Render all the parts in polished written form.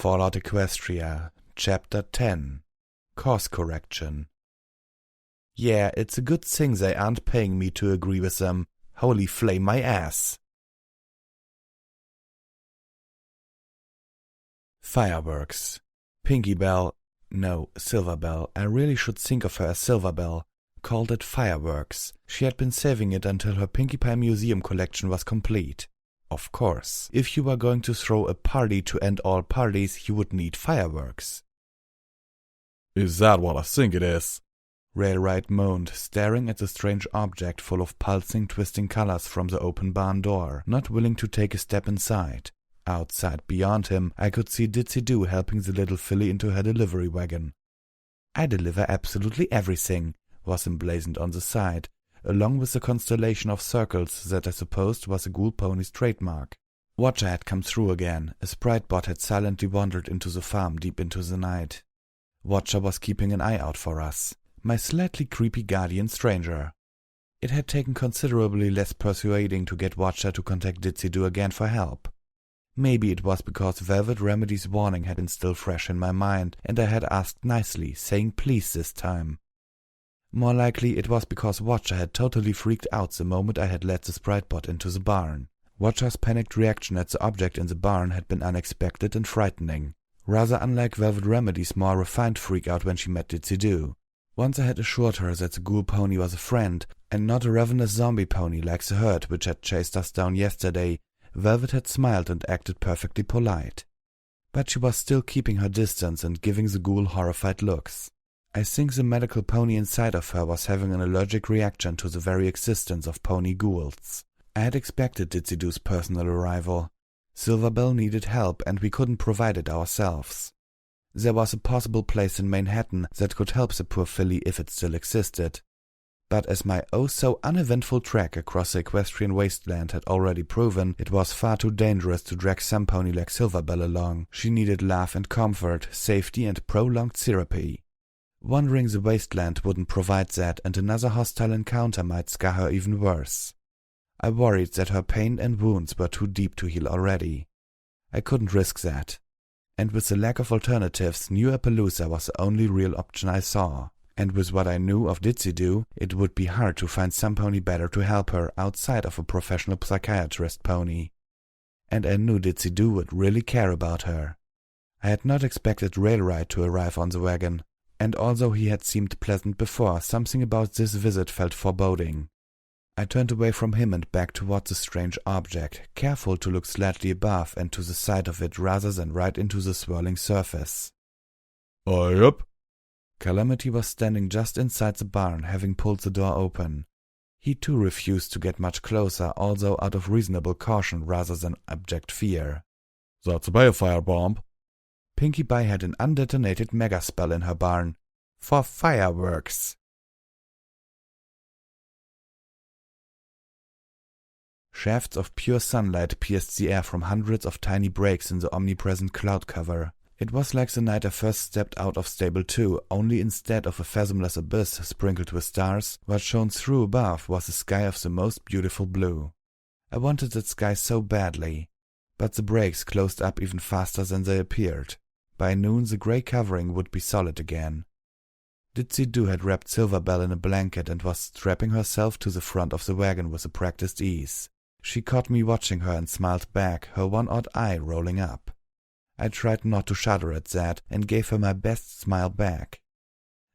Fallout Equestria, Chapter 10, Course Correction. Yeah, it's a good thing they aren't paying me to agree with them. Holy flame my ass. Fireworks. Pinky Bell, no, Silver Bell, I really should think of her as Silver Bell, called it fireworks. She had been saving it until her Pinkie Pie museum collection was complete. Of course, if you were going to throw a party to end all parties, you would need fireworks. Is that what I think it is? Railright moaned, staring at the strange object full of pulsing, twisting colors from the open barn door, not willing to take a step inside. Outside, beyond him, I could see Ditsy-Doo helping the little filly into her delivery wagon. "I deliver absolutely everything," was emblazoned on the side, along with the constellation of circles that I supposed was a ghoul pony's trademark. Watcher had come through again. A sprite bot had silently wandered into the farm deep into the night. Watcher was keeping an eye out for us, my slightly creepy guardian stranger. It had taken considerably less persuading to get Watcher to contact Ditsy-Doo again for help. Maybe it was because Velvet Remedy's warning had been still fresh in my mind, and I had asked nicely, saying please this time. More likely it was because Watcher had totally freaked out the moment I had led the sprite bot into the barn. Watcher's panicked reaction at the object in the barn had been unexpected and frightening, rather unlike Velvet Remedy's more refined freak-out when she met Ditsy-Doo. Once I had assured her that the ghoul pony was a friend, and not a ravenous zombie pony like the herd which had chased us down yesterday, Velvet had smiled and acted perfectly polite. But she was still keeping her distance and giving the ghoul horrified looks. I think the medical pony inside of her was having an allergic reaction to the very existence of pony ghouls. I had expected Ditsy-Doo's personal arrival. Silverbell needed help and we couldn't provide it ourselves. There was a possible place in Manhattan that could help the poor filly if it still existed. But as my oh-so-uneventful trek across the equestrian wasteland had already proven, it was far too dangerous to drag some pony like Silverbell along. She needed love and comfort, safety and prolonged therapy. Wandering the wasteland wouldn't provide that, and another hostile encounter might scar her even worse. I worried that her pain and wounds were too deep to heal already. I couldn't risk that. And with the lack of alternatives, New Appaloosa was the only real option I saw. And with what I knew of Ditsy-Doo, it would be hard to find some pony better to help her outside of a professional psychiatrist pony. And I knew Ditsy-Doo would really care about her. I had not expected Railright to arrive on the wagon, and although he had seemed pleasant before, something about this visit felt foreboding. I turned away from him and back toward the strange object, careful to look slightly above and to the side of it rather than right into the swirling surface. Yup. Calamity was standing just inside the barn, having pulled the door open. He too refused to get much closer, although out of reasonable caution rather than abject fear. "That's a balefire bomb." Pinkie Pie had an undetonated mega-spell in her barn. For fireworks. Shafts of pure sunlight pierced the air from hundreds of tiny breaks in the omnipresent cloud cover. It was like the night I first stepped out of Stable 2, only instead of a fathomless abyss sprinkled with stars, what shone through above was a sky of the most beautiful blue. I wanted that sky so badly, but the breaks closed up even faster than they appeared. By noon the grey covering would be solid again. Ditsy-Doo had wrapped Silverbell in a blanket and was strapping herself to the front of the wagon with a practiced ease. She caught me watching her and smiled back, her one odd eye rolling up. I tried not to shudder at that, and gave her my best smile back.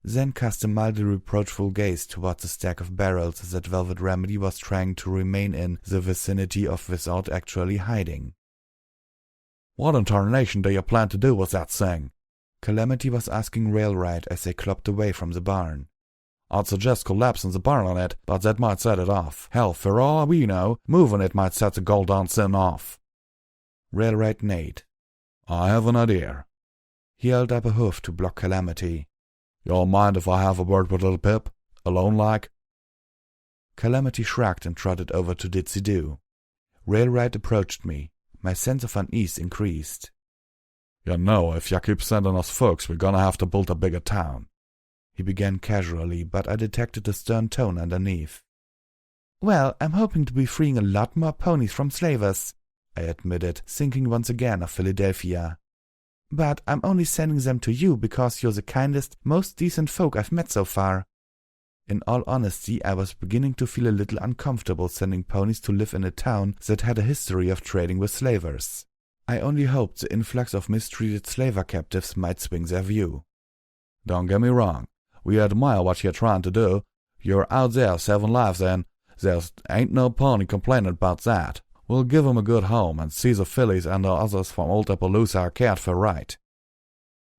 Then cast a mildly reproachful gaze toward the stack of barrels that Velvet Remedy was trying to remain in the vicinity of without actually hiding. "What in tarnation do you plan to do with that thing?" Calamity was asking Railright as they clopped away from the barn. "I'd suggest collapsing the barn on it, but that might set it off. Hell, for all we know, moving it might set the gold-on sin off." Railright neighed. "I have an idea." He held up a hoof to block Calamity. "You'll mind if I have a word with little Pip? Alone like?" Calamity shrugged and trotted over to Ditsy-Doo. Railright approached me. My sense of unease increased. "You know, if you keep sending us folks, we're gonna have to build a bigger town." He began casually, but I detected a stern tone underneath. "Well, I'm hoping to be freeing a lot more ponies from slavers," I admitted, thinking once again of Philadelphia. But I'm only sending them to you because you're the kindest, most decent folk I've met so far. In all honesty, I was beginning to feel a little uncomfortable sending ponies to live in a town that had a history of trading with slavers. I only hoped the influx of mistreated slaver captives might swing their view. Don't get me wrong. We admire what you're trying to do. You're out there saving lives and there's ain't no pony complaining about that. We'll give 'em a good home and see the fillies and the others from Old Appaloosa are cared for right.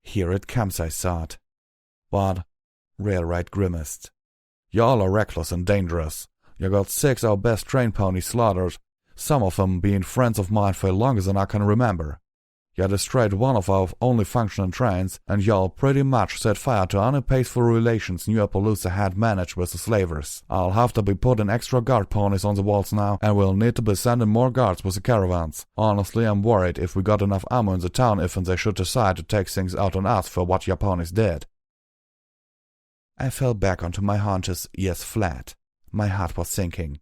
Here it comes, I thought. But Railright grimaced. y'all are reckless and dangerous. You got 6 our best trained ponies slaughtered, some of 'em being friends of mine for longer than I can remember. You destroyed one of our only functioning trains, and y'all pretty much set fire to any peaceful relations New Appaloosa had managed with the slavers. I'll have to be putting extra guard ponies on the walls now, and we'll need to be sending more guards with the caravans. Honestly, I'm worried if we got enough ammo in the town if they should decide to take things out on us for what your ponies did. I fell back onto my haunches, ears flat. My heart was sinking.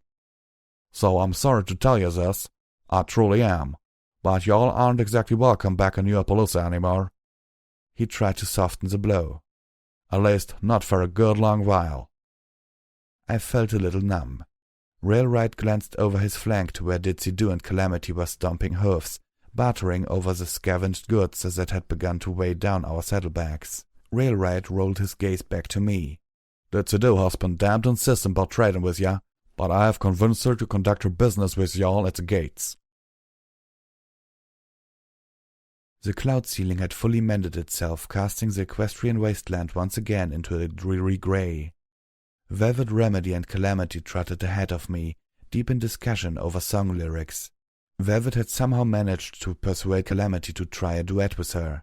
So I'm sorry to tell you this. I truly am. But y'all aren't exactly welcome back in New Appaloosa anymore. He tried to soften the blow. At least not for a good long while. I felt a little numb. Railright glanced over his flank to where Ditsy-Do and Calamity were stomping hoofs, battering over the scavenged goods that had begun to weigh down our saddlebags. Railright rolled his gaze back to me. Ditsy-Do has been damned insistent about trading with ya, but I have convinced her to conduct her business with y'all at the gates. The cloud ceiling had fully mended itself, casting the equestrian wasteland once again into a dreary grey. Velvet Remedy and Calamity trotted ahead of me, deep in discussion over song lyrics. Velvet had somehow managed to persuade Calamity to try a duet with her.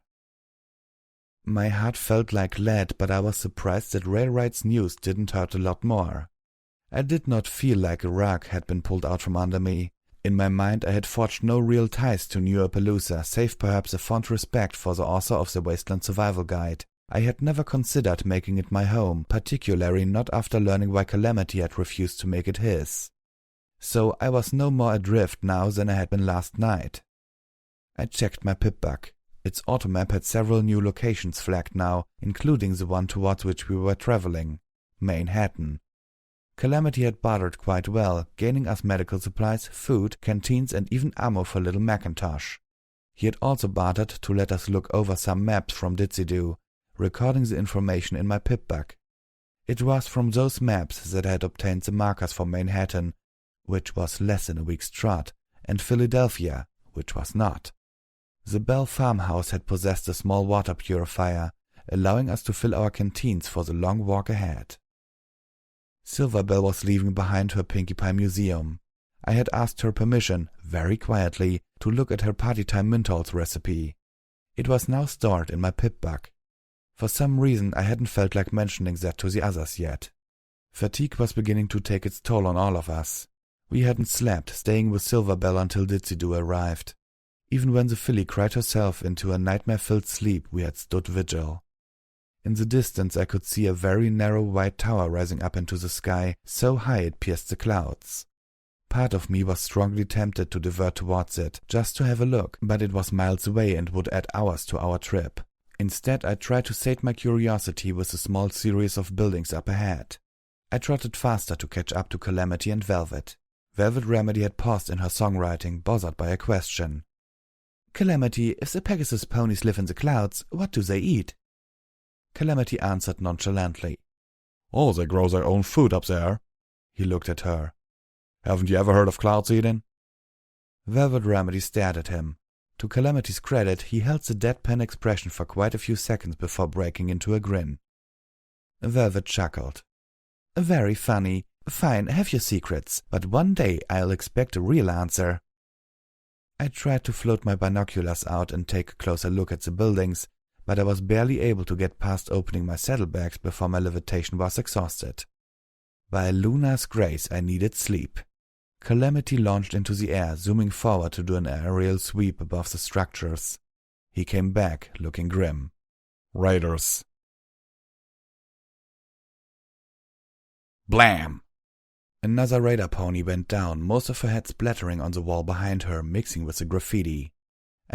My heart felt like lead, but I was surprised that Railright's news didn't hurt a lot more. I did not feel like a rug had been pulled out from under me. In my mind I had forged no real ties to New Appaloosa, save perhaps a fond respect for the author of the Wasteland Survival Guide. I had never considered making it my home, particularly not after learning why Calamity had refused to make it his. So I was no more adrift now than I had been last night. I checked my pip-bug. Its automap had several new locations flagged now, including the one towards which we were traveling, Manhattan. Calamity had bartered quite well, gaining us medical supplies, food, canteens, and even ammo for little Macintosh. He had also bartered to let us look over some maps from Ditsy-Do, recording the information in my pip-bug. It was from those maps that I had obtained the markers for Manhattan, which was less than a week's trot, and Philadelphia, which was not. The Bell farmhouse had possessed a small water purifier, allowing us to fill our canteens for the long walk ahead. Silverbell was leaving behind her Pinkie Pie museum. I had asked her permission, very quietly, to look at her party time Mintols recipe. It was now stored in my pip-bug. For some reason I hadn't felt like mentioning that to the others yet. Fatigue was beginning to take its toll on all of us. We hadn't slept, staying with Silverbell until Ditsy-Do arrived. Even when the filly cried herself into a nightmare-filled sleep, we had stood vigil. In the distance I could see a very narrow white tower rising up into the sky, so high it pierced the clouds. Part of me was strongly tempted to divert towards it, just to have a look, but it was miles away and would add hours to our trip. Instead I tried to sate my curiosity with a small series of buildings up ahead. I trotted faster to catch up to Calamity and Velvet. Velvet Remedy had paused in her songwriting, bothered by a question. "Calamity, if the Pegasus ponies live in the clouds, what do they eat?" Calamity answered nonchalantly. "Oh, they grow their own food up there." He looked at her. "Haven't you ever heard of clouds eating?" Velvet Remedy stared at him. To Calamity's credit, he held the deadpan expression for quite a few seconds before breaking into a grin. Velvet chuckled. "Very funny. Fine, have your secrets, but one day I'll expect a real answer." I tried to float my binoculars out and take a closer look at the buildings, but I was barely able to get past opening my saddlebags before my levitation was exhausted. By Luna's grace, I needed sleep. Calamity launched into the air, zooming forward to do an aerial sweep above the structures. He came back, looking grim. "Raiders." Blam! Another raider pony went down, most of her head splattering on the wall behind her, mixing with the graffiti.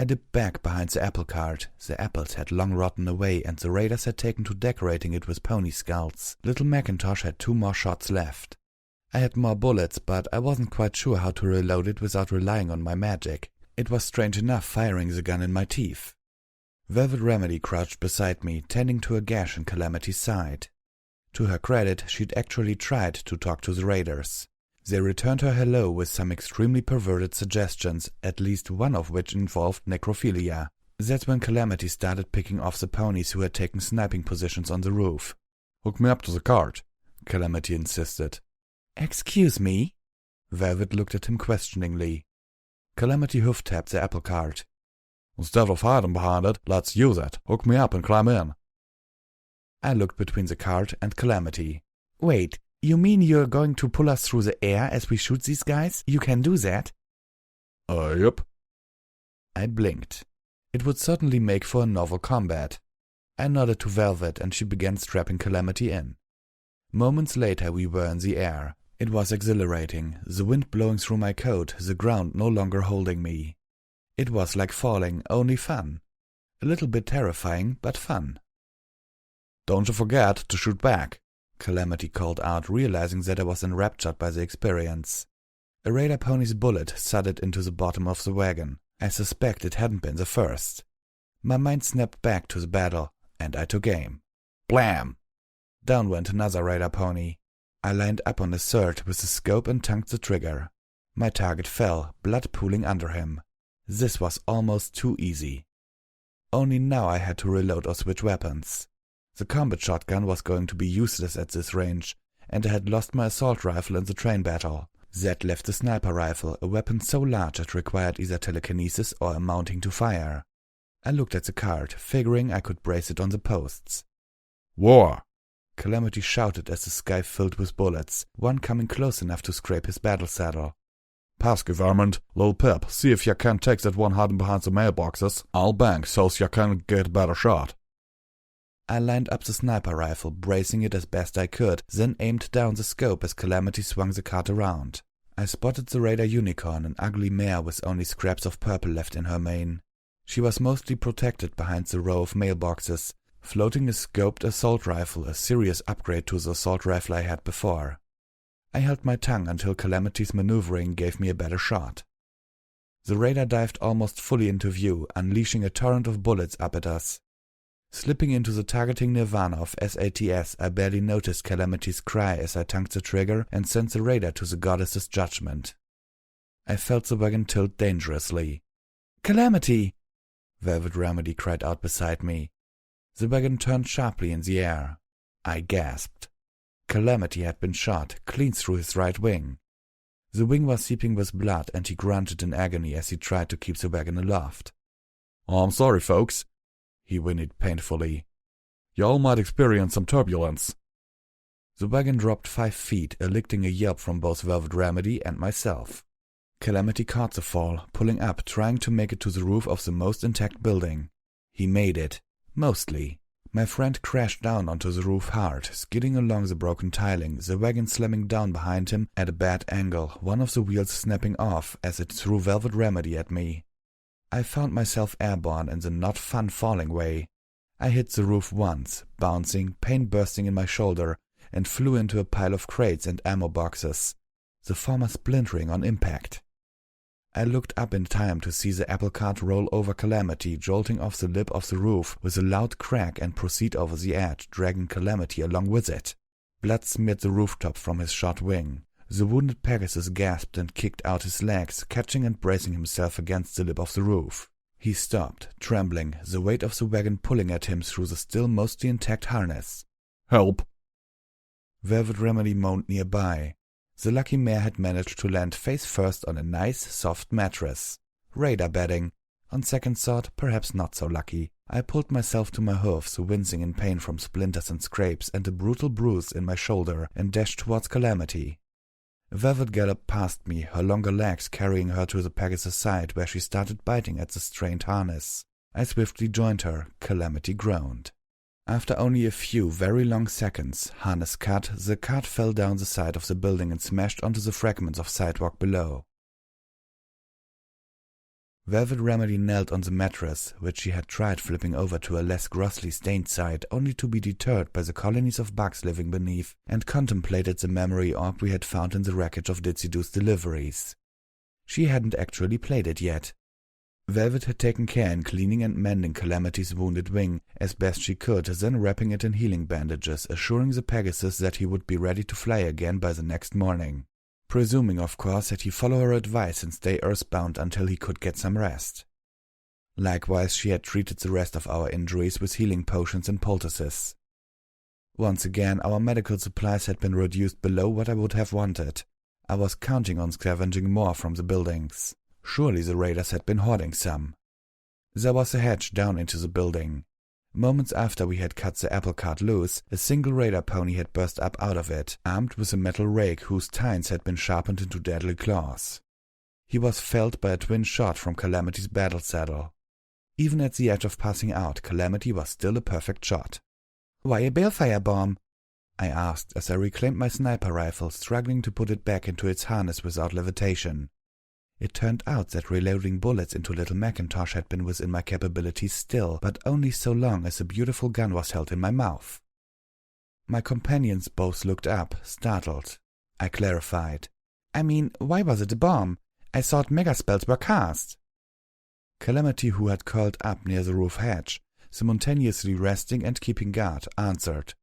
I dipped back behind the apple cart. The apples had long rotten away and the raiders had taken to decorating it with pony skulls. Little Macintosh had 2 more shots left. I had more bullets, but I wasn't quite sure how to reload it without relying on my magic. It was strange enough firing the gun in my teeth. Velvet Remedy crouched beside me, tending to a gash in Calamity's side. To her credit, she'd actually tried to talk to the raiders. They returned her hello with some extremely perverted suggestions, at least one of which involved necrophilia. That's when Calamity started picking off the ponies who had taken sniping positions on the roof. "Hook me up to the cart," Calamity insisted. "Excuse me?" Velvet looked at him questioningly. Calamity hoof-tapped the apple cart. "Instead of hiding behind it, let's use it. Hook me up and climb in." I looked between the cart and Calamity. "Wait, you mean you're going to pull us through the air as we shoot these guys? You can do that?" Yep." I blinked. It would certainly make for a novel combat. I nodded to Velvet and she began strapping Calamity in. Moments later we were in the air. It was exhilarating, the wind blowing through my coat, the ground no longer holding me. It was like falling, only fun. A little bit terrifying, but fun. "Don't you forget to shoot back," Calamity called out, realizing that I was enraptured by the experience. A raider pony's bullet thudded into the bottom of the wagon. I suspect it hadn't been the first. My mind snapped back to the battle, and I took aim. Blam! Down went another raider pony. I lined up on the third with the scope and tongued the trigger. My target fell, blood pooling under him. This was almost too easy. Only now I had to reload or switch weapons. The combat shotgun was going to be useless at this range, and I had lost my assault rifle in the train battle. That left the sniper rifle, a weapon so large it required either telekinesis or a mounting to fire. I looked at the cart, figuring I could brace it on the posts. "War!" Calamity shouted as the sky filled with bullets, one coming close enough to scrape his battle saddle. "Pesky vermint, Lil Pip, see if ya can take that one hiding behind the mailboxes. I'll bank so's ya can get a better shot." I lined up the sniper rifle, bracing it as best I could, then aimed down the scope as Calamity swung the cart around. I spotted the Raider Unicorn, an ugly mare with only scraps of purple left in her mane. She was mostly protected behind the row of mailboxes, floating a scoped assault rifle, a serious upgrade to the assault rifle I had before. I held my tongue until Calamity's maneuvering gave me a better shot. The Raider dived almost fully into view, unleashing a torrent of bullets up at us. Slipping into the targeting nirvana of SATS, I barely noticed Calamity's cry as I tongued the trigger and sent the Raider to the goddess's judgment. I felt the wagon tilt dangerously. "Calamity!" Velvet Remedy cried out beside me. The wagon turned sharply in the air. I gasped. Calamity had been shot, clean through his right wing. The wing was seeping with blood, and he grunted in agony as he tried to keep the wagon aloft. "I'm sorry, folks," he whinnied painfully. "Y'all might experience some turbulence." The wagon dropped 5 feet, eliciting a yelp from both Velvet Remedy and myself. Calamity caught the fall, pulling up, trying to make it to the roof of the most intact building. He made it. Mostly. My friend crashed down onto the roof hard, skidding along the broken tiling, the wagon slamming down behind him at a bad angle, one of the wheels snapping off as it threw Velvet Remedy at me. I found myself airborne in the not fun falling way. I hit the roof once, bouncing, pain bursting in my shoulder, and flew into a pile of crates and ammo boxes, the former splintering on impact. I looked up in time to see the apple cart roll over Calamity, jolting off the lip of the roof with a loud crack and proceed over the edge, dragging Calamity along with it. Blood smeared the rooftop from his shot wing. The wounded Pegasus gasped and kicked out his legs, catching and bracing himself against the lip of the roof. He stopped, trembling, the weight of the wagon pulling at him through the still mostly intact harness. "Help!" Velvet Remedy moaned nearby. The lucky mare had managed to land face first on a nice, soft mattress. Raider bedding. On second thought, perhaps not so lucky. I pulled myself to my hoofs, wincing in pain from splinters and scrapes and a brutal bruise in my shoulder, and dashed towards Calamity. Velvet galloped past me, her longer legs carrying her to the Pegasus' side, where she started biting at the strained harness. I swiftly joined her. Calamity groaned. After only a few very long seconds, harness cut, the cart fell down the side of the building and smashed onto the fragments of sidewalk below. Velvet Remedy knelt on the mattress, which she had tried flipping over to a less grossly stained side, only to be deterred by the colonies of bugs living beneath, and contemplated the memory orb we had found in the wreckage of Ditzy-Doo's deliveries. She hadn't actually played it yet. Velvet had taken care in cleaning and mending Calamity's wounded wing as best she could, then wrapping it in healing bandages, assuring the Pegasus that he would be ready to fly again by the next morning. Presuming, of course, that he follow her advice and stay earthbound until he could get some rest. Likewise, she had treated the rest of our injuries with healing potions and poultices. Once again, our medical supplies had been reduced below what I would have wanted. I was counting on scavenging more from the buildings. Surely the raiders had been hoarding some. There was a hatch down into the building. Moments after we had cut the apple cart loose, a single raider pony had burst up out of it, armed with a metal rake whose tines had been sharpened into deadly claws. He was felled by a twin shot from Calamity's battle saddle. Even at the edge of passing out, Calamity was still a perfect shot. "Why a balefire bomb?" I asked as I reclaimed my sniper rifle, struggling to put it back into its harness without levitation. It turned out that reloading bullets into Little Macintosh had been within my capabilities still, but only so long as the beautiful gun was held in my mouth. My companions both looked up, startled. I clarified. "I mean, why was it a bomb? I thought mega spells were cast." Calamity, who had curled up near the roof hatch, simultaneously resting and keeping guard, answered.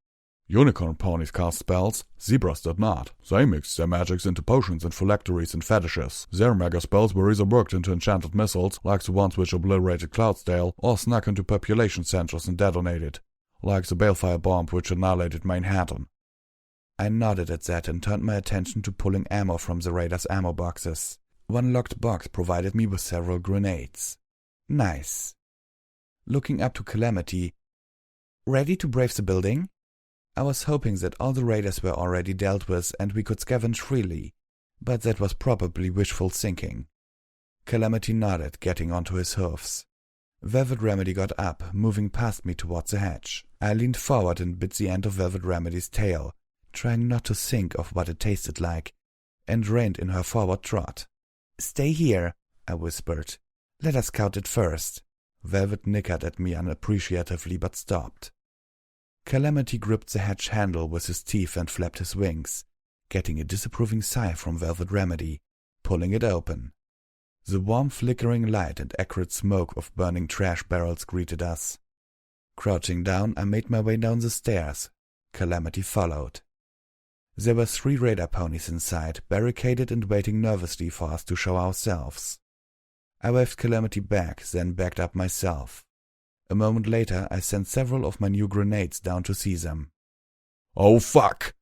Unicorn ponies cast spells, zebras did not. They mixed their magics into potions and phylacteries and fetishes. Their mega spells were either worked into enchanted missiles, like the ones which obliterated Cloudsdale, or snuck into population centers and detonated, like the balefire bomb which annihilated Manhattan. I nodded at that and turned my attention to pulling ammo from the raiders' ammo boxes. One locked box provided me with several grenades. Nice. Looking up to Calamity. "Ready to brave the building?" I was hoping that all the raiders were already dealt with and we could scavenge freely, but that was probably wishful thinking. Calamity nodded, getting onto his hoofs. Velvet Remedy got up, moving past me towards the hatch. I leaned forward and bit the end of Velvet Remedy's tail, trying not to think of what it tasted like, and reined in her forward trot. "Stay here," I whispered. "Let us scout it first." Velvet nickered at me unappreciatively but stopped. Calamity gripped the hatch handle with his teeth and flapped his wings, getting a disapproving sigh from Velvet Remedy, pulling it open. The warm flickering light and acrid smoke of burning trash barrels greeted us. Crouching down, I made my way down the stairs. Calamity followed. There were 3 raider ponies inside, barricaded and waiting nervously for us to show ourselves. I waved Calamity back, then backed up myself. A moment later, I sent several of my new grenades down to see them. "Oh fuck!"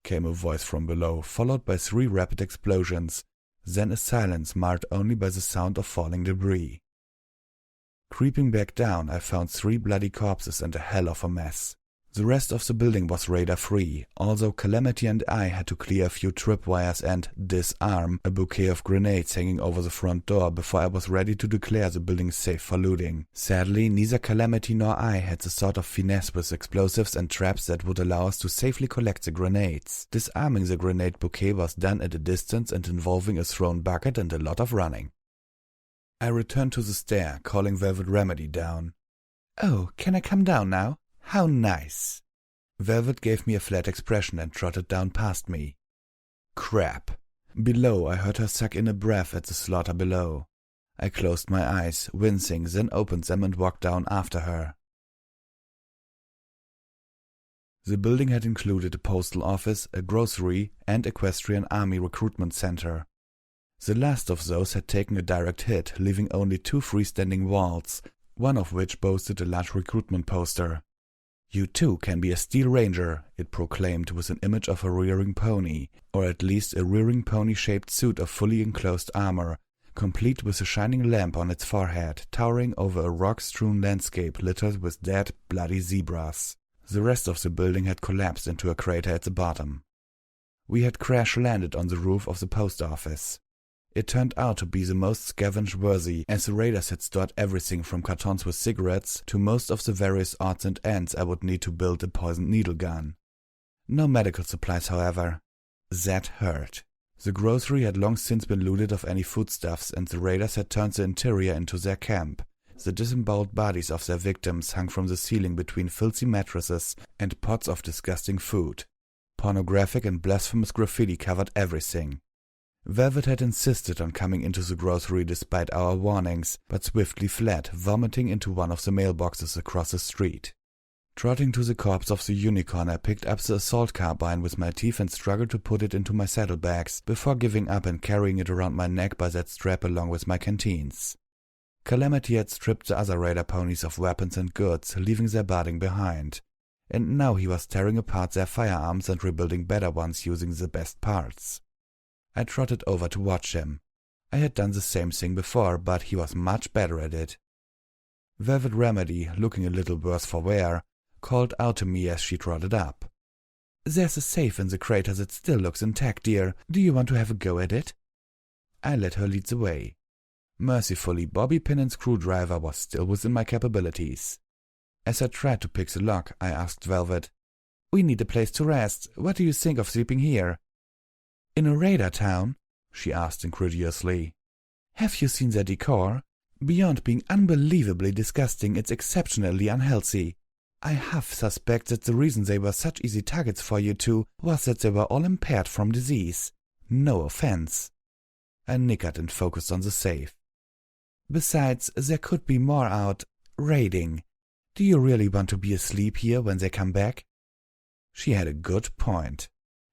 came a voice from below, followed by 3 rapid explosions, then a silence marred only by the sound of falling debris. Creeping back down, I found 3 bloody corpses and a hell of a mess. The rest of the building was raider-free, although Calamity and I had to clear a few tripwires and disarm a bouquet of grenades hanging over the front door before I was ready to declare the building safe for looting. Sadly, neither Calamity nor I had the sort of finesse with explosives and traps that would allow us to safely collect the grenades. Disarming the grenade bouquet was done at a distance and involving a thrown bucket and a lot of running. I returned to the stair, calling Velvet Remedy down. "Oh, can I come down now? How nice." Velvet gave me a flat expression and trotted down past me. Crap. Below, I heard her suck in a breath at the slaughter below. I closed my eyes, wincing, then opened them and walked down after her. The building had included a postal office, a grocery, and Equestrian Army recruitment center. The last of those had taken a direct hit, leaving only 2 freestanding walls, one of which boasted a large recruitment poster. "You too can be a Steel Ranger," it proclaimed with an image of a rearing pony, or at least a rearing pony-shaped suit of fully enclosed armor, complete with a shining lamp on its forehead, towering over a rock-strewn landscape littered with dead, bloody zebras. The rest of the building had collapsed into a crater at the bottom. We had crash-landed on the roof of the post office. It turned out to be the most scavenge-worthy, as the raiders had stored everything from cartons with cigarettes to most of the various odds and ends I would need to build a poisoned needle gun. No medical supplies, however. That hurt. The grocery had long since been looted of any foodstuffs, and the raiders had turned the interior into their camp. The disemboweled bodies of their victims hung from the ceiling between filthy mattresses and pots of disgusting food. Pornographic and blasphemous graffiti covered everything. Velvet had insisted on coming into the grocery despite our warnings, but swiftly fled, vomiting into one of the mailboxes across the street. Trotting to the corpse of the unicorn, I picked up the assault carbine with my teeth and struggled to put it into my saddlebags, before giving up and carrying it around my neck by that strap along with my canteens. Calamity had stripped the other raider ponies of weapons and goods, leaving their barding behind, and now he was tearing apart their firearms and rebuilding better ones using the best parts. I trotted over to watch him. I had done the same thing before, but he was much better at it. Velvet Remedy, looking a little worse for wear, called out to me as she trotted up. "There's a safe in the crater that still looks intact, dear. Do you want to have a go at it?" I let her lead the way. Mercifully, bobby pin and screwdriver was still within my capabilities. As I tried to pick the lock, I asked Velvet, "We need a place to rest. What do you think of sleeping here?" "In a raider town?" she asked incredulously. "Have you seen their decor? Beyond being unbelievably disgusting, it's exceptionally unhealthy. I half suspect that the reason they were such easy targets for you two was that they were all impaired from disease. No offense." I nickered and focused on the safe. "Besides, there could be more out raiding. Do you really want to be asleep here when they come back?" She had a good point.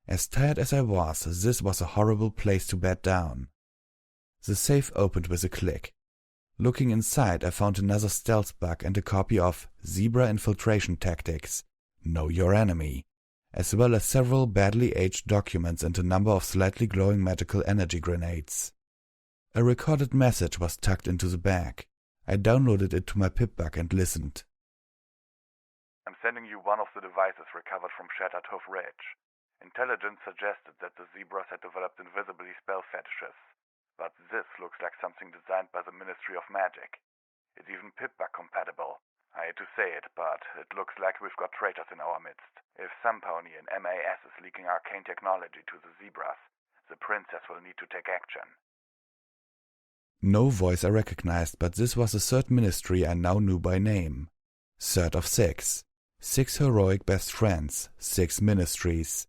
As tired as I was, this was a horrible place to bed down. The safe opened with a click. Looking inside, I found another stealth bug and a copy of Zebra Infiltration Tactics, Know Your Enemy, as well as several badly aged documents and a number of slightly glowing magical energy grenades. A recorded message was tucked into the bag. I downloaded it to my pip-bug and listened. "I'm sending you one of the devices recovered from Shattered Hoof Ridge. Intelligence suggested that the zebras had developed invisibly spell fetishes, but this looks like something designed by the Ministry of Magic. It's even pip-bug compatible. I hate to say it, but it looks like we've got traitors in our midst. If some pony in MAS is leaking arcane technology to the zebras, the princess will need to take action." No voice I recognized, but this was the third ministry I now knew by name. Third of six. 6 heroic best friends, 6 ministries.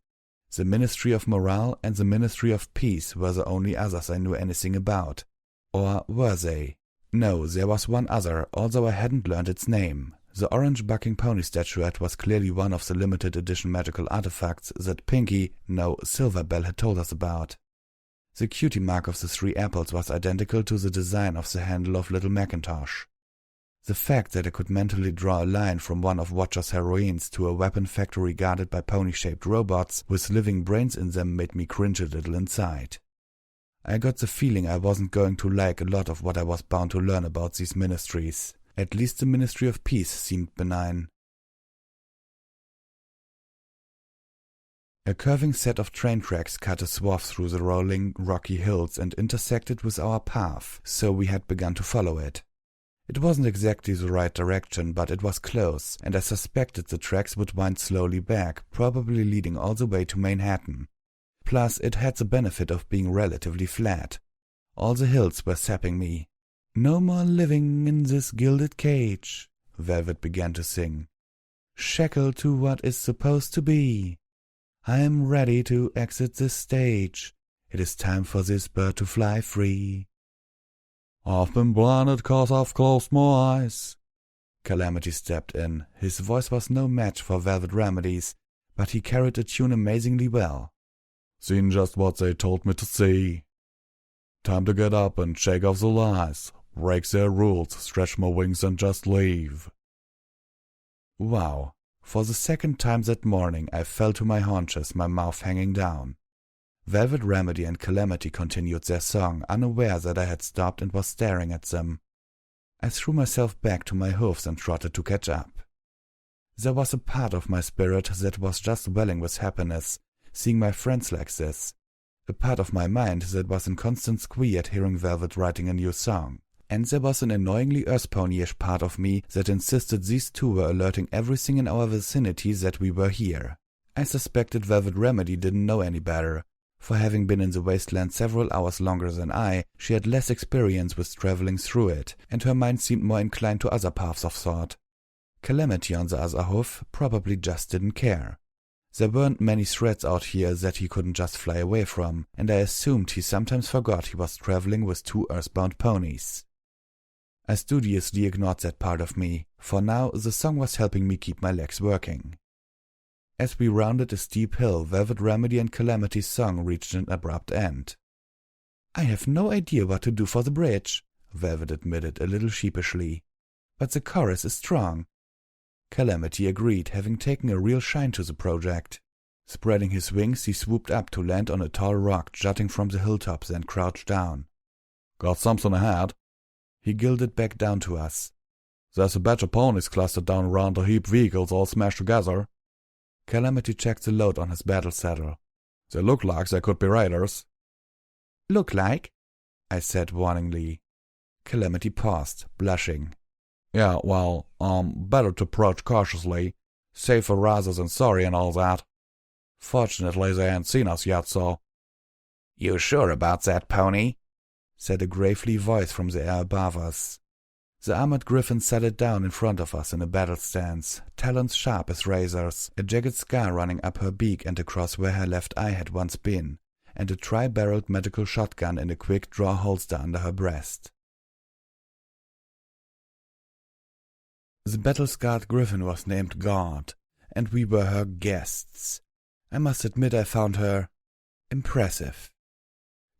The Ministry of Morale and the Ministry of Peace were the only others I knew anything about. Or were they? No, there was one other, although I hadn't learned its name. The orange bucking pony statuette was clearly one of the limited edition magical artifacts that Pinky, no, Silverbell had told us about. The cutie mark of the 3 apples was identical to the design of the handle of Little Macintosh. The fact that I could mentally draw a line from one of Watcher's heroines to a weapon factory guarded by pony-shaped robots with living brains in them made me cringe a little inside. I got the feeling I wasn't going to like a lot of what I was bound to learn about these ministries. At least the Ministry of Peace seemed benign. A curving set of train tracks cut a swath through the rolling, rocky hills and intersected with our path, so we had begun to follow it. It wasn't exactly the right direction, but it was close, and I suspected the tracks would wind slowly back, probably leading all the way to Manhattan. Plus, it had the benefit of being relatively flat. All the hills were sapping me. "No more living in this gilded cage," Velvet began to sing. "Shackled to what is supposed to be. I am ready to exit this stage. It is time for this bird to fly free." "I've been blinded 'cause I've closed my eyes." Calamity stepped in. His voice was no match for Velvet Remedy's, but he carried a tune amazingly well. "Seen just what they told me to see. Time to get up and shake off the lies, break their rules, stretch my wings and just leave." Wow. For the second time that morning I fell to my haunches, my mouth hanging down. Velvet Remedy and Calamity continued their song, unaware that I had stopped and was staring at them. I threw myself back to my hoofs and trotted to catch up. There was a part of my spirit that was just welling with happiness, seeing my friends like this. A part of my mind that was in constant squee at hearing Velvet writing a new song. And there was an annoyingly earth-ponyish part of me that insisted these two were alerting everything in our vicinity that we were here. I suspected Velvet Remedy didn't know any better. For having been in the wasteland several hours longer than I, she had less experience with traveling through it, and her mind seemed more inclined to other paths of thought. Calamity, on the other hoof, probably just didn't care. There weren't many threats out here that he couldn't just fly away from, and I assumed he sometimes forgot he was traveling with 2 earthbound ponies. I studiously ignored that part of me. For now, the song was helping me keep my legs working. As we rounded a steep hill, Velvet Remedy and Calamity's song reached an abrupt end. "I have no idea what to do for the bridge," Velvet admitted a little sheepishly. "But the chorus is strong." Calamity agreed, having taken a real shine to the project. Spreading his wings, he swooped up to land on a tall rock jutting from the hilltop, then crouched down. "Got something ahead?" He gilded back down to us. "There's a batch of ponies clustered down around a heap vehicles all smashed together." Calamity checked the load on his battle saddle. "They look like they could be raiders." "Look like?" I said warningly. Calamity paused, blushing. "Yeah, well, better to approach cautiously. Safer rather than sorry and all that. Fortunately, they ain't seen us yet, so—" "You sure about that, pony?" said a gravely voice from the air above us. The armored griffin settled down in front of us in a battle stance, talons sharp as razors, a jagged scar running up her beak and across where her left eye had once been, and a tri-barreled medical shotgun in a quick-draw holster under her breast. The battle-scarred griffin was named God, and we were her guests. I must admit I found her impressive.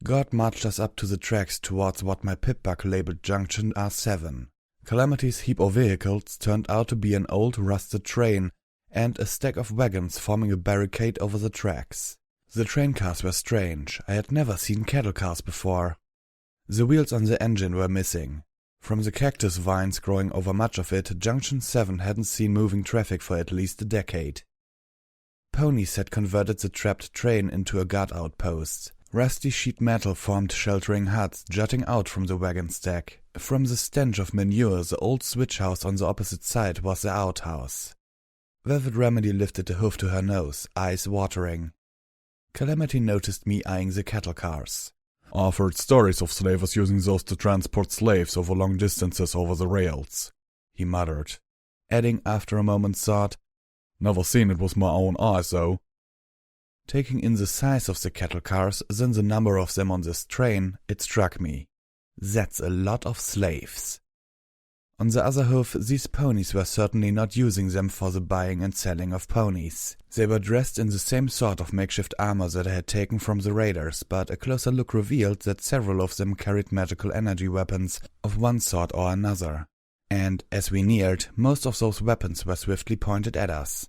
God marched us up to the tracks towards what my pip-bug labeled Junction R7. Calamity's heap of vehicles turned out to be an old rusted train and a stack of wagons forming a barricade over the tracks. The train cars were strange. I had never seen cattle cars before. The wheels on the engine were missing. From the cactus vines growing over much of it, Junction 7 hadn't seen moving traffic for at least a decade. Ponies had converted the trapped train into a guard outpost. Rusty sheet metal formed sheltering huts jutting out from the wagon stack. From the stench of manure, the old switch house on the opposite side was the outhouse. Velvet Remedy lifted a hoof to her nose, eyes watering. Calamity noticed me eyeing the cattle cars. "I've heard stories of slavers using those to transport slaves over long distances over the rails," he muttered, adding after a moment's thought, "Never seen it with my own eyes, though." Taking in the size of the cattle cars, then the number of them on this train, it struck me. That's a lot of slaves. On the other hoof, these ponies were certainly not using them for the buying and selling of ponies. They were dressed in the same sort of makeshift armor that I had taken from the raiders, but a closer look revealed that several of them carried magical energy weapons of one sort or another. And as we neared, most of those weapons were swiftly pointed at us.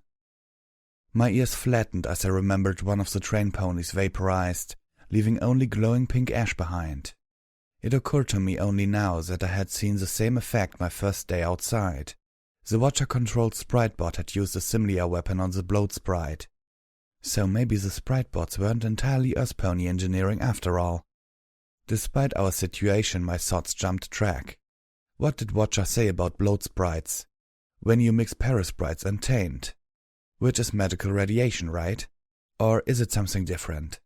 My ears flattened as I remembered one of the train ponies vaporized, leaving only glowing pink ash behind. It occurred to me only now that I had seen the same effect my first day outside. The Watcher-controlled sprite bot had used a similar weapon on the bloat sprite. So maybe the sprite bots weren't entirely Earth pony engineering after all. Despite our situation, my thoughts jumped track. What did Watcher say about bloat sprites? When you mix parasprites and taint. Which is medical radiation, right? Or is it something different?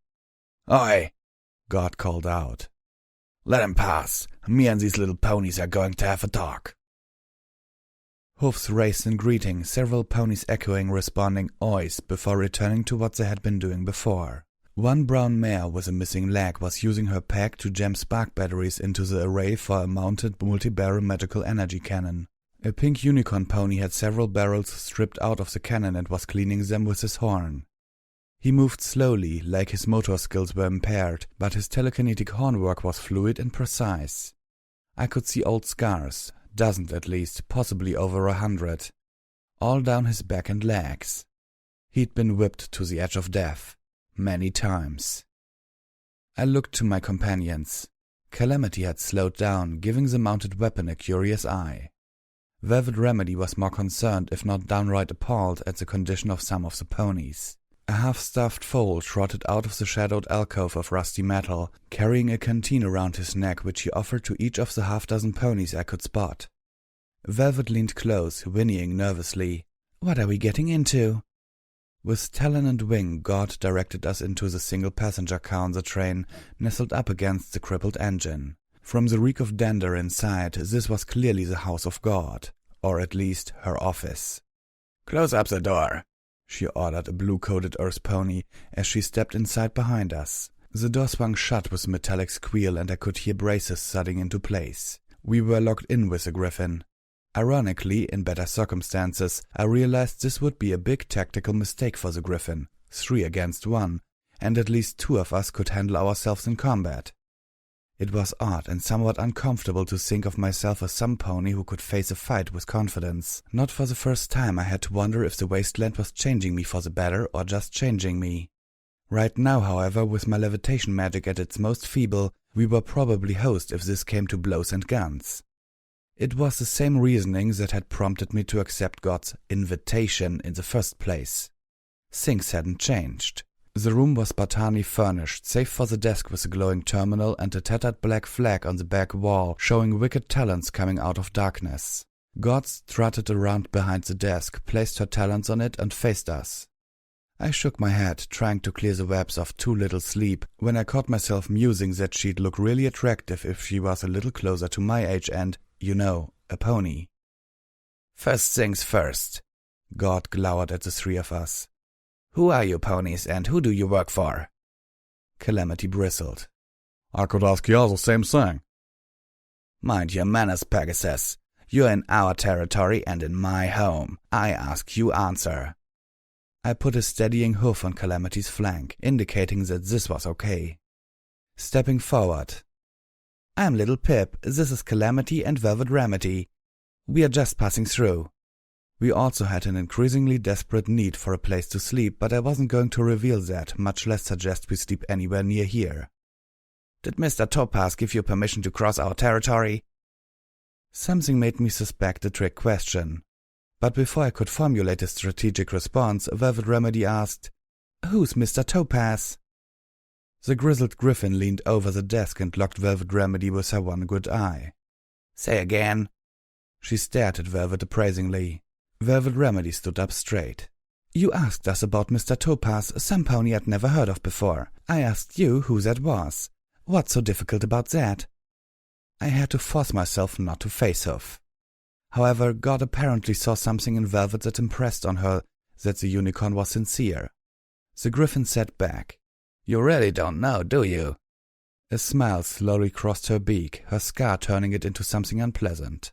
"Oi!" God called out. "Let him pass. Me and these little ponies are going to have a talk." Hoofs raced in greeting, several ponies echoing responding ois before returning to what they had been doing before. One brown mare with a missing leg was using her pack to jam spark batteries into the array for a mounted multi-barrel medical energy cannon. A pink unicorn pony had several barrels stripped out of the cannon and was cleaning them with his horn. He moved slowly, like his motor skills were impaired, but his telekinetic hornwork was fluid and precise. I could see old scars, dozens at least, possibly over 100, all down his back and legs. He'd been whipped to the edge of death, many times. I looked to my companions. Calamity had slowed down, giving the mounted weapon a curious eye. Velvet Remedy was more concerned, if not downright appalled, at the condition of some of the ponies. A half-starved foal trotted out of the shadowed alcove of rusty metal, carrying a canteen around his neck which he offered to each of the half-dozen ponies I could spot. Velvet leaned close, whinnying nervously. "What are we getting into?" With talon and wing, God directed us into the single-passenger car on the train, nestled up against the crippled engine. From the reek of dander inside, this was clearly the house of God, or at least her office. "Close up the door," she ordered a blue-coated earth pony as she stepped inside behind us. The door swung shut with a metallic squeal and I could hear braces thudding into place. We were locked in with the griffin. Ironically, in better circumstances, I realized this would be a big tactical mistake for the griffin, 3 against 1, and at least 2 of us could handle ourselves in combat. It was odd and somewhat uncomfortable to think of myself as some pony who could face a fight with confidence. Not for the first time I had to wonder if the wasteland was changing me for the better or just changing me. Right now, however, with my levitation magic at its most feeble, we were probably host if this came to blows and guns. It was the same reasoning that had prompted me to accept God's invitation in the first place. Things hadn't changed. The room was spartanely furnished, save for the desk with a glowing terminal and a tattered black flag on the back wall showing wicked talons coming out of darkness. God strutted around behind the desk, placed her talons on it and faced us. I shook my head, trying to clear the webs of too little sleep, when I caught myself musing that she'd look really attractive if she was a little closer to my age and, a pony. "First things first," God glowered at the 3 of us. "Who are you ponies and who do you work for?" Calamity bristled. "I could ask you all the same thing." "Mind your manners, Pegasus. You're in our territory and in my home. I ask you answer." I put a steadying hoof on Calamity's flank, indicating that this was okay. Stepping forward. "I'm Little Pip, this is Calamity and Velvet Remedy. We are just passing through." We also had an increasingly desperate need for a place to sleep, but I wasn't going to reveal that, much less suggest we sleep anywhere near here. "Did Mr. Topaz give you permission to cross our territory?" Something made me suspect a trick question. But before I could formulate a strategic response, Velvet Remedy asked, "Who's Mr. Topaz?" The grizzled griffin leaned over the desk and locked Velvet Remedy with her one good eye. "Say again." She stared at Velvet appraisingly. Velvet Remedy stood up straight. "You asked us about Mr. Topaz, some pony I'd never heard of before. I asked you who that was. What's so difficult about that?" I had to force myself not to face Hoof. However, God apparently saw something in Velvet that impressed on her that the unicorn was sincere. The griffin sat back. "You really don't know, do you?" A smile slowly crossed her beak, her scar turning it into something unpleasant.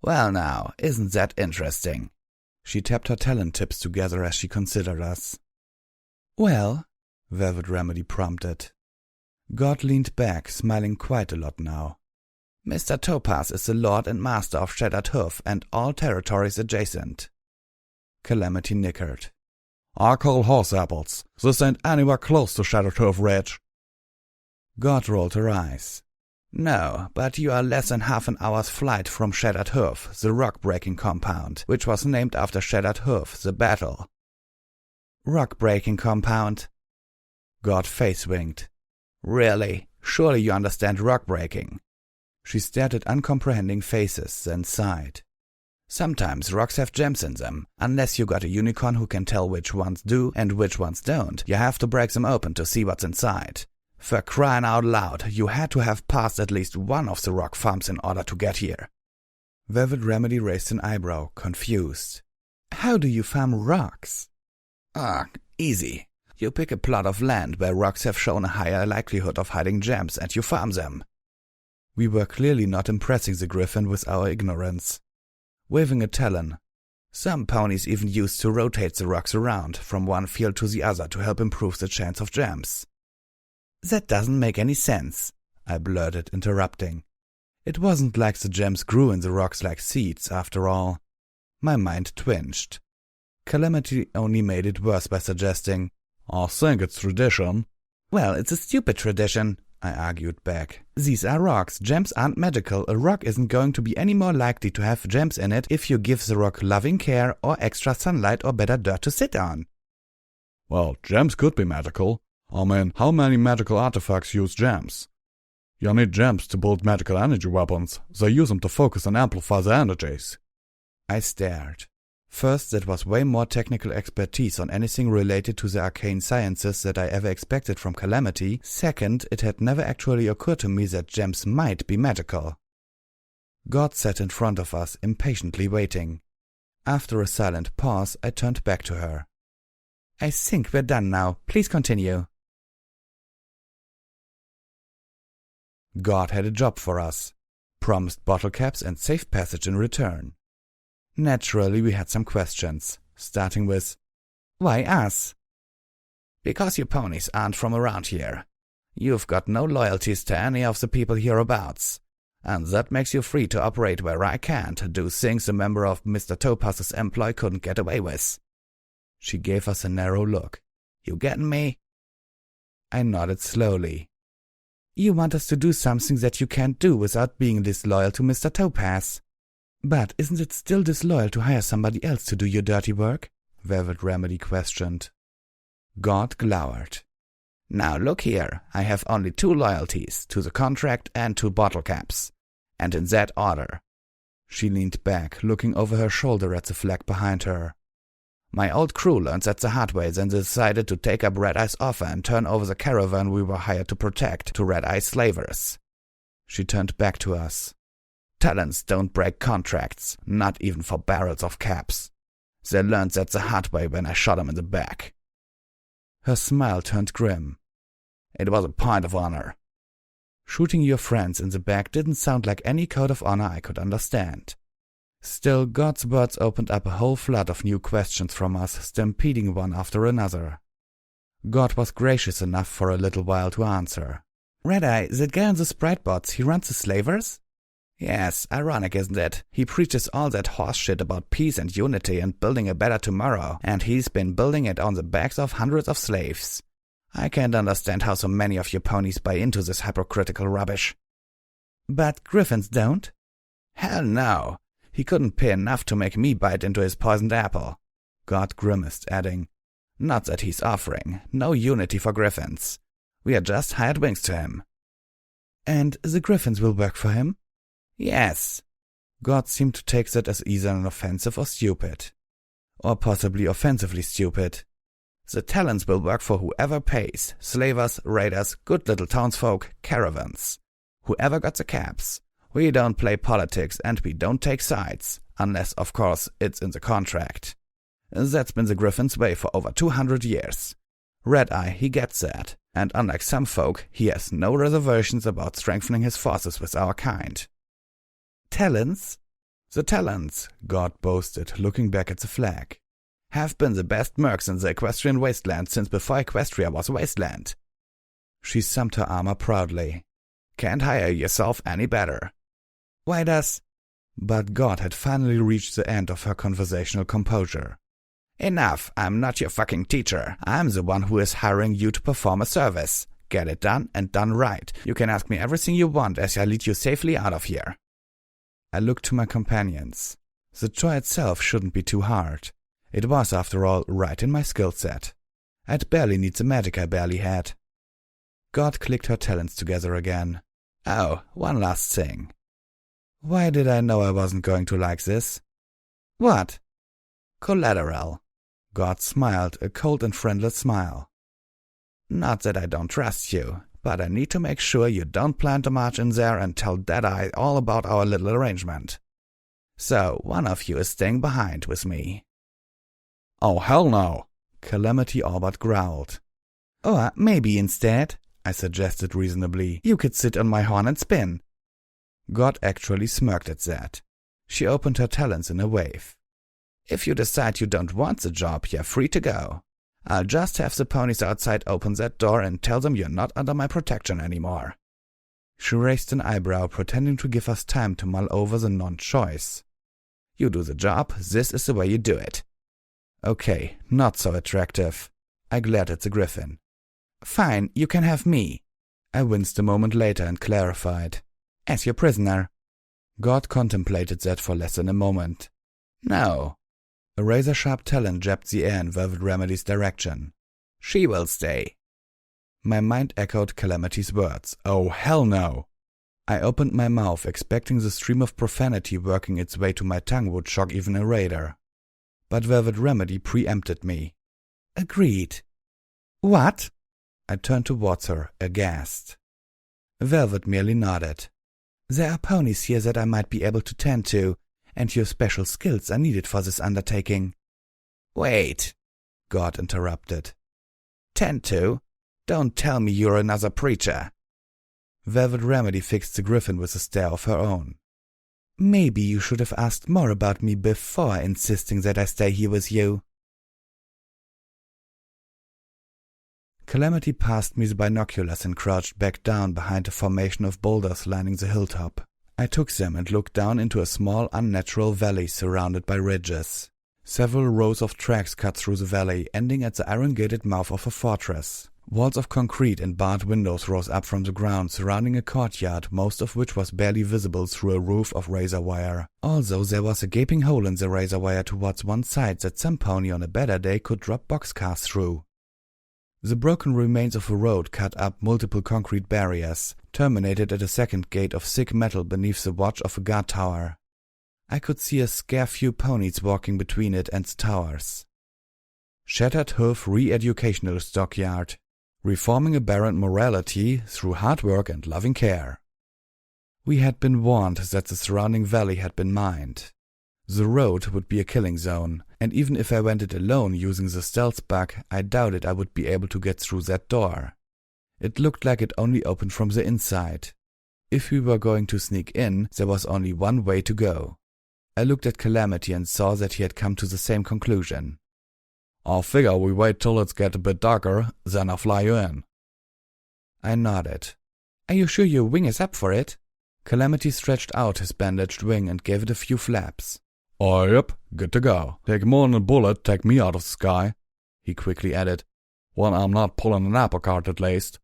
"Well now, isn't that interesting?" She tapped her talon tips together as she considered us. "Well," Velvet Remedy prompted. God leaned back, smiling quite a lot now. "Mr. Topaz is the Lord and Master of Shattered Hoof and all territories adjacent." Calamity nickered. "I call horse apples. This ain't anywhere close to Shattered Hoof Ridge." God rolled her eyes. "No, but you are less than half an hour's flight from Shattered Hoof, the rock-breaking compound, which was named after Shattered Hoof, the battle." "Rock-breaking compound?" God face-winked. "Really? Surely you understand rock-breaking." She stared at uncomprehending faces, then sighed. "Sometimes rocks have gems in them. Unless you got a unicorn who can tell which ones do and which ones don't, you have to break them open to see what's inside. For crying out loud, you had to have passed at least one of the rock farms in order to get here." Velvet Remedy raised an eyebrow, confused. "How do you farm rocks?" Easy. You pick a plot of land where rocks have shown a higher likelihood of hiding gems and you farm them." We were clearly not impressing the griffin with our ignorance. Waving a talon. "Some ponies even used to rotate the rocks around from one field to the other to help improve the chance of gems." "That doesn't make any sense," I blurted, interrupting. It wasn't like the gems grew in the rocks like seeds, after all. My mind twinged. Calamity only made it worse by suggesting, "I think it's tradition." "Well, it's a stupid tradition," I argued back. "These are rocks. Gems aren't magical. A rock isn't going to be any more likely to have gems in it if you give the rock loving care or extra sunlight or better dirt to sit on." "Well, gems could be magical. I mean, how many magical artifacts use gems? You need gems to build magical energy weapons. They use them to focus and amplify their energies." I stared. First, that was way more technical expertise on anything related to the arcane sciences that I ever expected from Calamity. Second, it had never actually occurred to me that gems might be magical. God sat in front of us, impatiently waiting. After a silent pause, I turned back to her. I think we're done now. Please continue. God had a job for us. Promised bottle caps and safe passage in return. Naturally, we had some questions, starting with, why us? Because you ponies aren't from around here. You've got no loyalties to any of the people hereabouts, and that makes you free to operate where I can't, do things a member of Mr. Topaz's employ couldn't get away with. She gave us a narrow look. You getting me? I nodded slowly. You want us to do something that you can't do without being disloyal to Mr. Topaz. But isn't it still disloyal to hire somebody else to do your dirty work? Velvet Remedy questioned. God glowered. Now look here, I have only 2 loyalties, to the contract and to bottle caps. And in that order. She leaned back, looking over her shoulder at the flag behind her. My old crew learned that the hard way, then decided to take up Red Eye's offer and turn over the caravan we were hired to protect to Red Eye's slavers. She turned back to us. Talents don't break contracts, not even for barrels of caps. They learned that the hard way when I shot them in the back. Her smile turned grim. It was a point of honor. Shooting your friends in the back didn't sound like any code of honor I could understand. Still, God's words opened up a whole flood of new questions from us, stampeding one after another. God was gracious enough for a little while to answer. Red Eye, that guy on the sprite bots, he runs the slavers? Yes, ironic, isn't it? He preaches all that horse shit about peace and unity and building a better tomorrow, and he's been building it on the backs of hundreds of slaves. I can't understand how so many of you ponies buy into this hypocritical rubbish. But griffins don't? Hell no. He couldn't pay enough to make me bite into his poisoned apple. God grimaced, adding, Not that he's offering. No unity for griffins. We are just hired wings to him. And the griffins will work for him? Yes. God seemed to take that as either an offensive or stupid. Or possibly offensively stupid. The talents will work for whoever pays. Slavers, raiders, good little townsfolk, caravans. Whoever got the caps. We don't play politics and we don't take sides. Unless, of course, it's in the contract. That's been the Griffin's way for over 200 years. Red Eye, he gets that. And unlike some folk, he has no reservations about strengthening his forces with our kind. Talents? The talents, God boasted, looking back at the flag, have been the best mercs in the equestrian wasteland since before Equestria was a wasteland. She thumped her armor proudly. Can't hire yourself any better. Why does... But God had finally reached the end of her conversational composure. Enough, I'm not your fucking teacher. I'm the one who is hiring you to perform a service. Get it done and done right. You can ask me everything you want as I lead you safely out of here. I looked to my companions. The chore itself shouldn't be too hard. It was, after all, right in my skill set. I'd barely need the magic I barely had. God clicked her talents together again. Oh, one last thing. Why did I know I wasn't going to like this? What? Collateral. God smiled, a cold and friendless smile. Not that I don't trust you, but I need to make sure you don't plan to march in there and tell Deadeye all about our little arrangement. So, one of you is staying behind with me. Oh, hell no, Calamity all but growled. Or maybe instead, I suggested reasonably, you could sit on my horn and spin. God actually smirked at that. She opened her talents in a wave. If you decide you don't want the job, you're free to go. I'll just have the ponies outside open that door and tell them you're not under my protection anymore. She raised an eyebrow, pretending to give us time to mull over the non-choice. You do the job, this is the way you do it. Okay, not so attractive. I glared at the griffin. Fine, you can have me. I winced a moment later and clarified. As your prisoner. God contemplated that for less than a moment. No. A razor-sharp talon jabbed the air in Velvet Remedy's direction. She will stay. My mind echoed Calamity's words. Oh, hell no! I opened my mouth, expecting the stream of profanity working its way to my tongue would shock even a raider. but Velvet Remedy preempted me. Agreed. What? I turned towards her, aghast. Velvet merely nodded. There are ponies here that I might be able to tend to, and your special skills are needed for this undertaking. Wait, God interrupted. Tend to? Don't tell me you're another preacher. Velvet Remedy fixed the griffin with a stare of her own. Maybe you should have asked more about me before insisting that I stay here with you. Calamity passed me the binoculars and crouched back down behind a formation of boulders lining the hilltop. I took them and looked down into a small, unnatural valley surrounded by ridges. Several rows of tracks cut through the valley, ending at the iron-gated mouth of a fortress. Walls of concrete and barred windows rose up from the ground surrounding a courtyard, most of which was barely visible through a roof of razor wire. Also, there was a gaping hole in the razor wire towards one side that some pony on a better day could drop boxcars through. The broken remains of a road cut up multiple concrete barriers, terminated at a second gate of thick metal beneath the watch of a guard tower. I could see a scare few ponies walking between it and the towers. Shattered Hoof Re-Educational Stockyard. Reforming aberrant morality through hard work and loving care. We had been warned that the surrounding valley had been mined. The road would be a killing zone, and even if I went it alone using the stealth bug, I doubted I would be able to get through that door. It looked like it only opened from the inside. If we were going to sneak in, there was only one way to go. I looked at Calamity and saw that he had come to the same conclusion. I figure we wait till it's get a bit darker, then I'll fly you in. I nodded. Are you sure your wing is up for it? Calamity stretched out his bandaged wing and gave it a few flaps. Oh, yep, good to go. Take more than a bullet, take me out of the sky, he quickly added. When I'm not pulling an apple cart at least.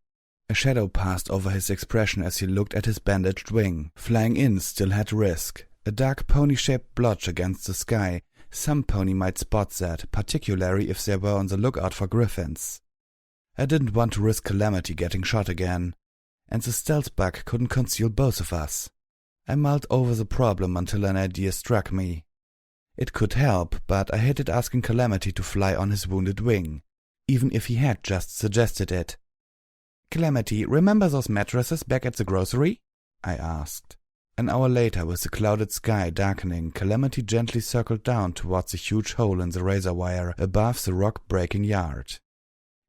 A shadow passed over his expression as he looked at his bandaged wing. Flying in still had risk. A dark pony-shaped blotch against the sky. Some pony might spot that, particularly if they were on the lookout for griffins. I didn't want to risk Calamity getting shot again, and the stealth bug couldn't conceal both of us. I mulled over the problem until an idea struck me. It could help, but I hated asking Calamity to fly on his wounded wing, even if he had just suggested it. Calamity, remember those mattresses back at the grocery? I asked. An hour later, with the clouded sky darkening, Calamity gently circled down towards a huge hole in the razor wire above the rock-breaking yard.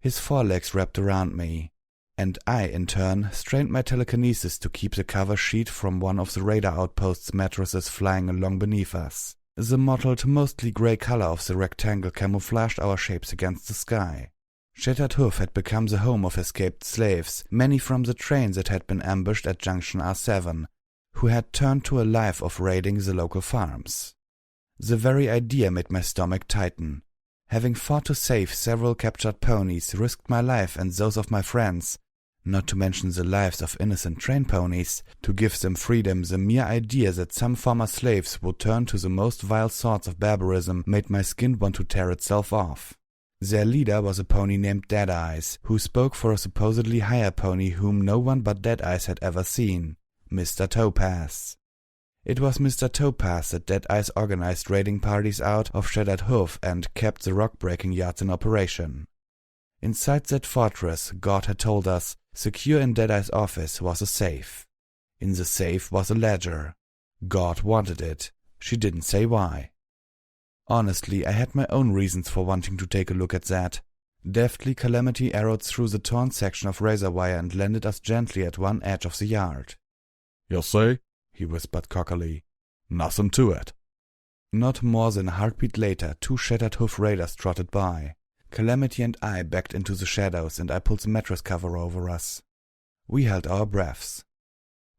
His forelegs wrapped around me, and I, in turn, strained my telekinesis to keep the cover sheet from one of the radar outpost's mattresses flying along beneath us. The mottled, mostly grey color of the rectangle camouflaged our shapes against the sky. Shattered Hoof had become the home of escaped slaves, many from the train that had been ambushed at Junction R7, who had turned to a life of raiding the local farms. The very idea made my stomach tighten. Having fought to save several captured ponies, risked my life and those of my friends, not to mention the lives of innocent train ponies, to give them freedom, the mere idea that some former slaves would turn to the most vile sorts of barbarism made my skin want to tear itself off. Their leader was a pony named Deadeyes, who spoke for a supposedly higher pony whom no one but Deadeyes had ever seen. Mr. Topaz. It was Mr. Topaz that Deadeyes organized raiding parties out of Shattered Hoof and kept the rock-breaking yards in operation. Inside that fortress, God had told us, secure in Deadeyes' office was a safe. In the safe was a ledger. God wanted it. She didn't say why. Honestly, I had my own reasons for wanting to take a look at that. Deftly, Calamity arrowed through the torn section of razor wire and landed us gently at one edge of the yard. You see, he whispered cockily. Nothing to it. Not more than a heartbeat later, two Shattered Hoof raiders trotted by. Calamity and I backed into the shadows, and I pulled the mattress cover over us. We held our breaths.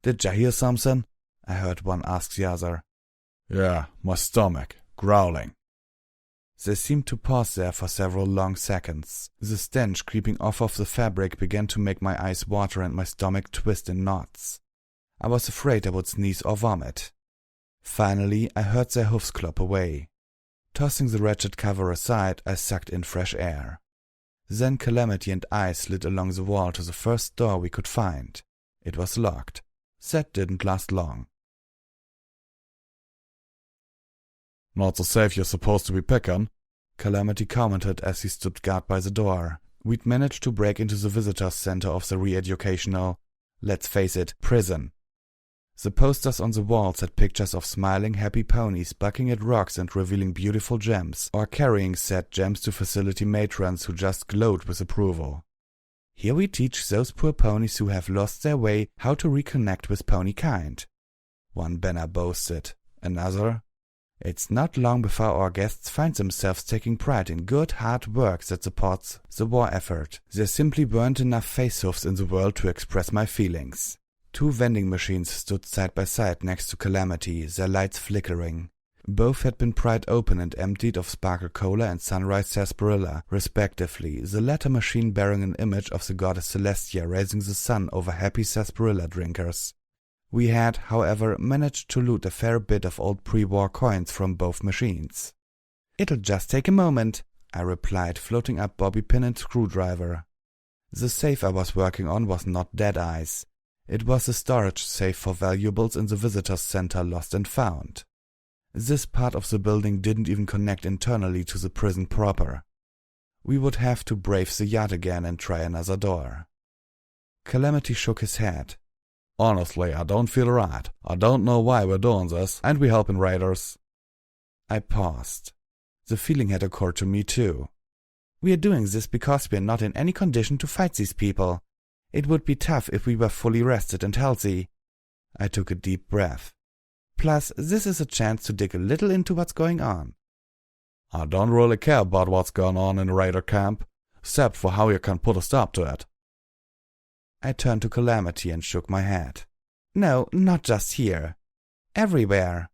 Did ya hear something? I heard one ask the other. Yeah, my stomach, growling. They seemed to pause there for several long seconds. The stench creeping off of the fabric began to make my eyes water and my stomach twist in knots. I was afraid I would sneeze or vomit. Finally, I heard their hoofs clop away. Tossing the wretched cover aside, I sucked in fresh air. Then Calamity and I slid along the wall to the first door we could find. It was locked. That didn't last long. Not the safe you're supposed to be picking, Calamity commented as he stood guard by the door. We'd managed to break into the visitors center of the re-educational, let's face it, prison. The posters on the walls had pictures of smiling, happy ponies bucking at rocks and revealing beautiful gems, or carrying said gems to facility matrons who just glowed with approval. Here we teach those poor ponies who have lost their way how to reconnect with pony kind. One banner boasted. Another, it's not long before our guests find themselves taking pride in good, hard work that supports the war effort. There simply weren't enough face-offs in the world to express my feelings. 2 vending machines stood side by side next to Calamity, their lights flickering. Both had been pried open and emptied of Sparkle Cola and Sunrise Sarsaparilla, respectively, the latter machine bearing an image of the goddess Celestia raising the sun over happy sarsaparilla drinkers. We had, however, managed to loot a fair bit of old pre-war coins from both machines. "It'll just take a moment," I replied, floating up bobby pin and screwdriver. The safe I was working on was not Deadeye's. It was a storage safe for valuables in the visitors center lost and found. This part of the building didn't even connect internally to the prison proper. We would have to brave the yard again and try another door. Calamity shook his head. Honestly, I don't feel right. I don't know why we're doing this, and we helping raiders. I paused. The feeling had occurred to me too. We are doing this because we are not in any condition to fight these people. It would be tough if we were fully rested and healthy. I took a deep breath. Plus, this is a chance to dig a little into what's going on. I don't really care about what's going on in a raider camp, except for how you can put a stop to it. I turned to Calamity and shook my head. No, not just here. Everywhere.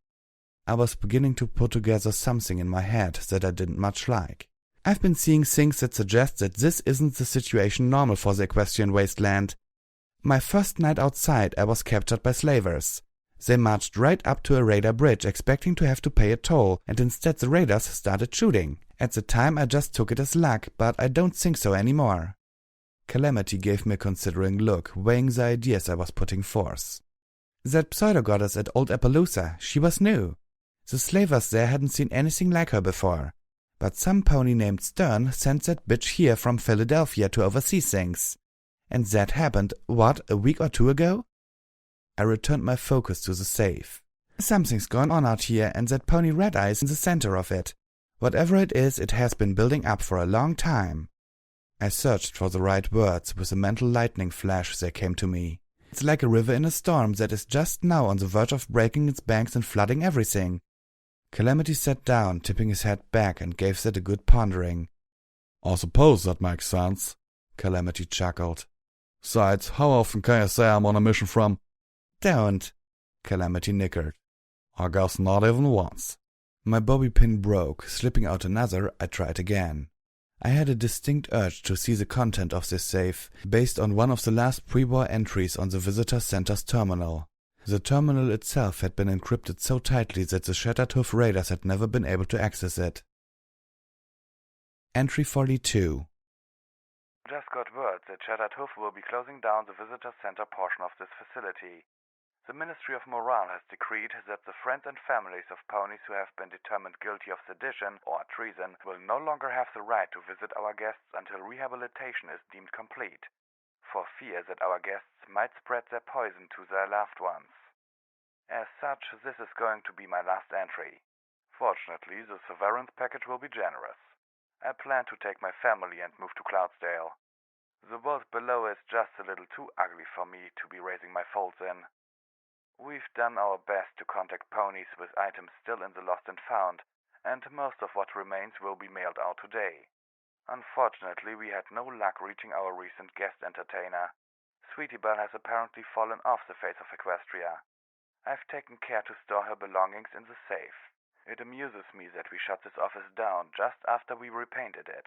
I was beginning to put together something in my head that I didn't much like. I've been seeing things that suggest that this isn't the situation normal for the equestrian wasteland. My first night outside, I was captured by slavers. They marched right up to a raider bridge expecting to have to pay a toll, and instead the raiders started shooting. At the time I just took it as luck, but I don't think so anymore. Calamity gave me a considering look, weighing the ideas I was putting forth. That pseudo-goddess at Old Appaloosa, she was new. The slavers there hadn't seen anything like her before. But some pony named Stern sent that bitch here from Philadelphia to oversee things. And that happened, what, a week or 2 ago? I returned my focus to the safe. Something's going on out here, and that pony Red Eye's in the center of it. Whatever it is, it has been building up for a long time. I searched for the right words. With a mental lightning flash there came to me. It's like a river in a storm that is just now on the verge of breaking its banks and flooding everything. Calamity sat down, tipping his head back, and gave that a good pondering. I suppose that makes sense, Calamity chuckled. Besides, how often can you say I'm on a mission from? Don't, Calamity nickered. I guess not even once. My bobby pin broke. Slipping out another, I tried again. I had a distinct urge to see the content of this safe, based on one of the last pre-war entries on the visitor center's terminal. The terminal itself had been encrypted so tightly that the Shattered Hoof raiders had never been able to access it. Entry 42. Just got word that Shattered Hoof will be closing down the visitor center portion of this facility. The Ministry of Morale has decreed that the friends and families of ponies who have been determined guilty of sedition or treason will no longer have the right to visit our guests until rehabilitation is deemed complete, for fear that our guests might spread their poison to their loved ones. As such, this is going to be my last entry. Fortunately, the severance package will be generous. I plan to take my family and move to Cloudsdale. The world below is just a little too ugly for me to be raising my foals in. We've done our best to contact ponies with items still in the lost and found, and most of what remains will be mailed out today. Unfortunately, we had no luck reaching our recent guest entertainer. Sweetie Belle has apparently fallen off the face of Equestria. I've taken care to store her belongings in the safe. It amuses me that we shut this office down just after we repainted it.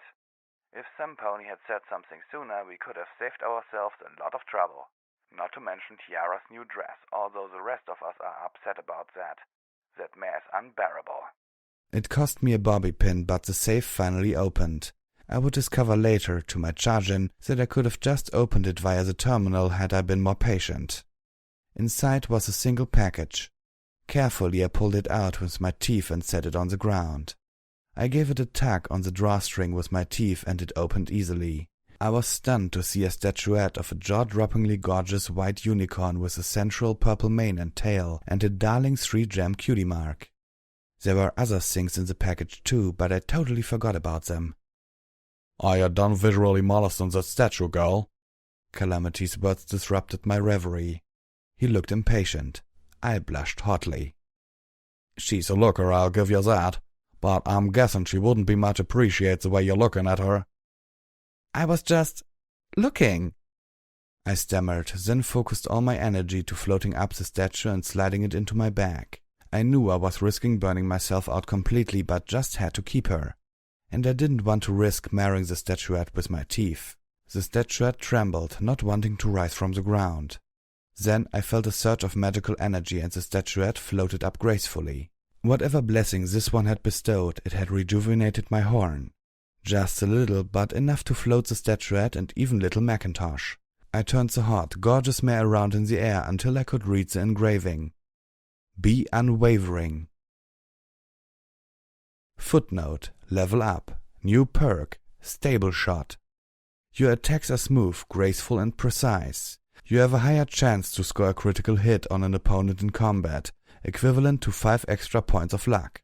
If some pony had said something sooner, we could have saved ourselves a lot of trouble. Not to mention Tiara's new dress, although the rest of us are upset about that. That mare is unbearable. It cost me a bobby pin, but the safe finally opened. I would discover later, to my chagrin, that I could have just opened it via the terminal had I been more patient. Inside was a single package. Carefully I pulled it out with my teeth and set it on the ground. I gave it a tug on the drawstring with my teeth and it opened easily. I was stunned to see a statuette of a jaw-droppingly gorgeous white unicorn with a central purple mane and tail and a darling 3-gem cutie mark. There were other things in the package too, but I totally forgot about them. "Are you done visually molesting that statue, girl?" Calamity's words disrupted my reverie. He looked impatient. I blushed hotly. "She's a looker, I'll give you that. But I'm guessing she wouldn't be much appreciate the way you're looking at her." "I was just looking," I stammered, then focused all my energy to floating up the statue and sliding it into my bag. I knew I was risking burning myself out completely, but just had to keep her. And I didn't want to risk marring the statuette with my teeth. The statuette trembled, not wanting to rise from the ground. Then I felt a surge of magical energy and the statuette floated up gracefully. Whatever blessing this one had bestowed, it had rejuvenated my horn. Just a little, but enough to float the statuette and even little Macintosh. I turned the hot, gorgeous mare around in the air until I could read the engraving. "Be unwavering." Footnote: level up. New perk: stable shot. Your attacks are smooth, graceful and precise. You have a higher chance to score a critical hit on an opponent in combat, equivalent to 5 extra points of luck.